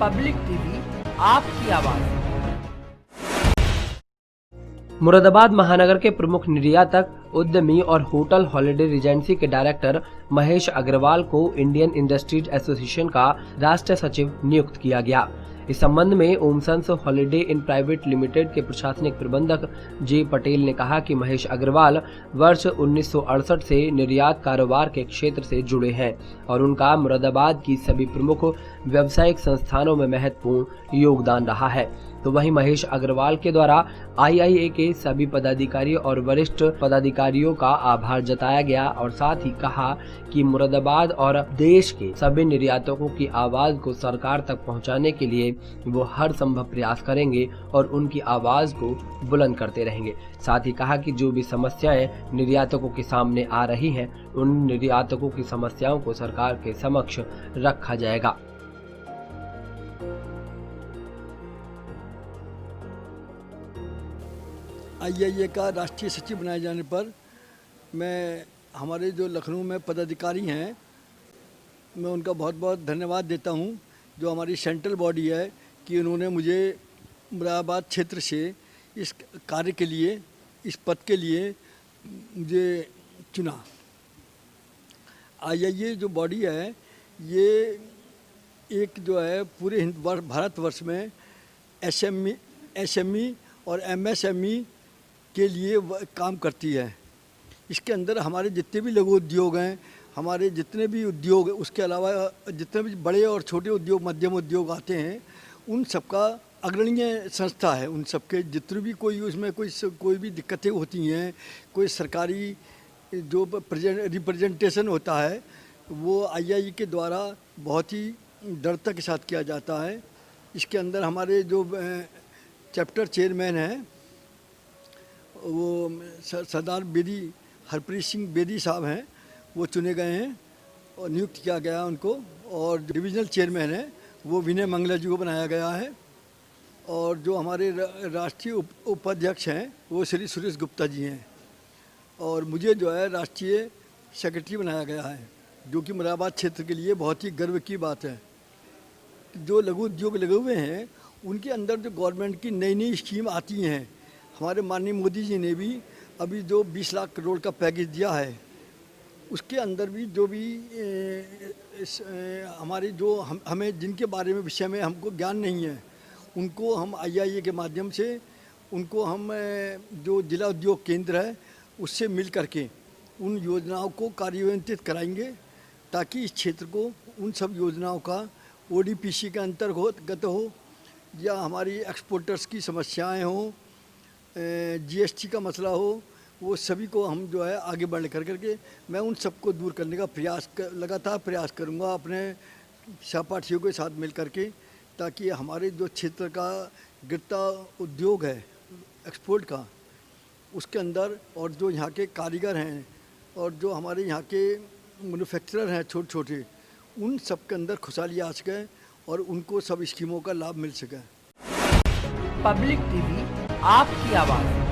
Public TV आपकी आवाज। मुरादाबाद महानगर के प्रमुख निर्यातक, उद्यमी और होटल हॉलिडे रिजेंसी के डायरेक्टर महेश अग्रवाल को इंडियन इंडस्ट्रीज एसोसिएशन का राष्ट्रीय सचिव नियुक्त किया गया। इस संबंध में ओमसंस हॉलिडे इन प्राइवेट लिमिटेड के प्रशासनिक प्रबंधक जे पटेल ने कहा कि महेश अग्रवाल वर्ष 1968 से निर्यात कारोबार के क्षेत्र से जुड़े हैं और उनका मुरादाबाद की सभी प्रमुख व्यावसायिक संस्थानों में महत्वपूर्ण योगदान रहा है। तो वहीं महेश अग्रवाल के द्वारा आईआईए के सभी पदाधिकारियों और वरिष्ठ पदाधिकारियों का आभार जताया गया और साथ ही कहा कि मुरादाबाद और देश के सभी निर्यातकों की आवाज को सरकार तक पहुंचाने के लिए वो हर संभव प्रयास करेंगे और उनकी आवाज को बुलंद करते रहेंगे। साथ ही कहा कि जो भी समस्याएं निर्यातकों के सामने आ रही हैं, उन निर्यातकों की समस्याओं को सरकार के समक्ष रखा जाएगा। आईआईए का राष्ट्रीय सचिव बनाए जाने पर मैं हमारे जो लखनऊ में पदाधिकारी हैं, मैं उनका बहुत बहुत धन्यवाद देता हूं, जो हमारी सेंट्रल बॉडी है कि उन्होंने मुझे मुरादाबाद क्षेत्र से इस कार्य के लिए, इस पद के लिए मुझे चुना। आईआईए जो बॉडी है, ये एक जो है पूरे भारतवर्ष में एसएमई और एमएसएमई के लिए काम करती है। इसके अंदर हमारे जितने भी लघु उद्योग हैं, हमारे जितने भी उद्योग, उसके अलावा जितने भी बड़े और छोटे उद्योग, मध्यम उद्योग आते हैं, उन सबका अग्रणीय संस्था है। उन सबके जितने भी उसमें कोई भी दिक्कतें होती हैं, कोई सरकारी जो रिप्रेजेंटेशन होता है, वो आईआईए के द्वारा बहुत ही दृढ़ता के साथ किया जाता है। इसके अंदर हमारे जो चैप्टर चेयरमैन हैं, वो सरदार बेदी हरप्रीत सिंह बेदी साहब हैं, वो चुने गए हैं और नियुक्त किया गया उनको। और जो डिविजनल चेयरमैन हैं, वो विनय मंगला जी को बनाया गया है। और जो हमारे राष्ट्रीय उपाध्यक्ष हैं, वो श्री सुरेश गुप्ता जी हैं। और मुझे जो है राष्ट्रीय सेक्रेटरी बनाया गया है, जो कि मुरादाबाद क्षेत्र के लिए बहुत ही गर्व की बात है। जो लघु उद्योग लगे हुए हैं, उनके अंदर जो गवर्नमेंट की नई नई स्कीम आती हैं, हमारे माननीय मोदी जी ने भी अभी जो 20 लाख करोड़ का पैकेज दिया है, उसके अंदर भी जो भी हमारे जो हमें जिनके बारे में विषय में हमको ज्ञान नहीं है, उनको हम आईआईए के माध्यम से उनको हम जो जिला उद्योग केंद्र है, उससे मिल करके उन योजनाओं को कार्यान्वित कराएंगे, ताकि इस क्षेत्र को उन सब योजनाओं का ओडीपीसी के अंतर्गत हो, या हमारी एक्सपोर्टर्स की समस्याएं हों, जीएसटी का मसला हो, वो सभी को हम जो है आगे बढ़ करके मैं उन सबको दूर करने का लगातार प्रयास करूंगा अपने सहपाठियों के साथ मिल करके, ताकि हमारे जो क्षेत्र का गिरता उद्योग है एक्सपोर्ट का, उसके अंदर और जो यहाँ के कारीगर हैं और जो हमारे यहाँ के मैन्युफैक्चरर हैं छोटे छोटे, उन सब के अंदर खुशहाली आ सके और उनको सब स्कीमों का लाभ मिल सके। पब्लिक टीवी आपकी आवाज।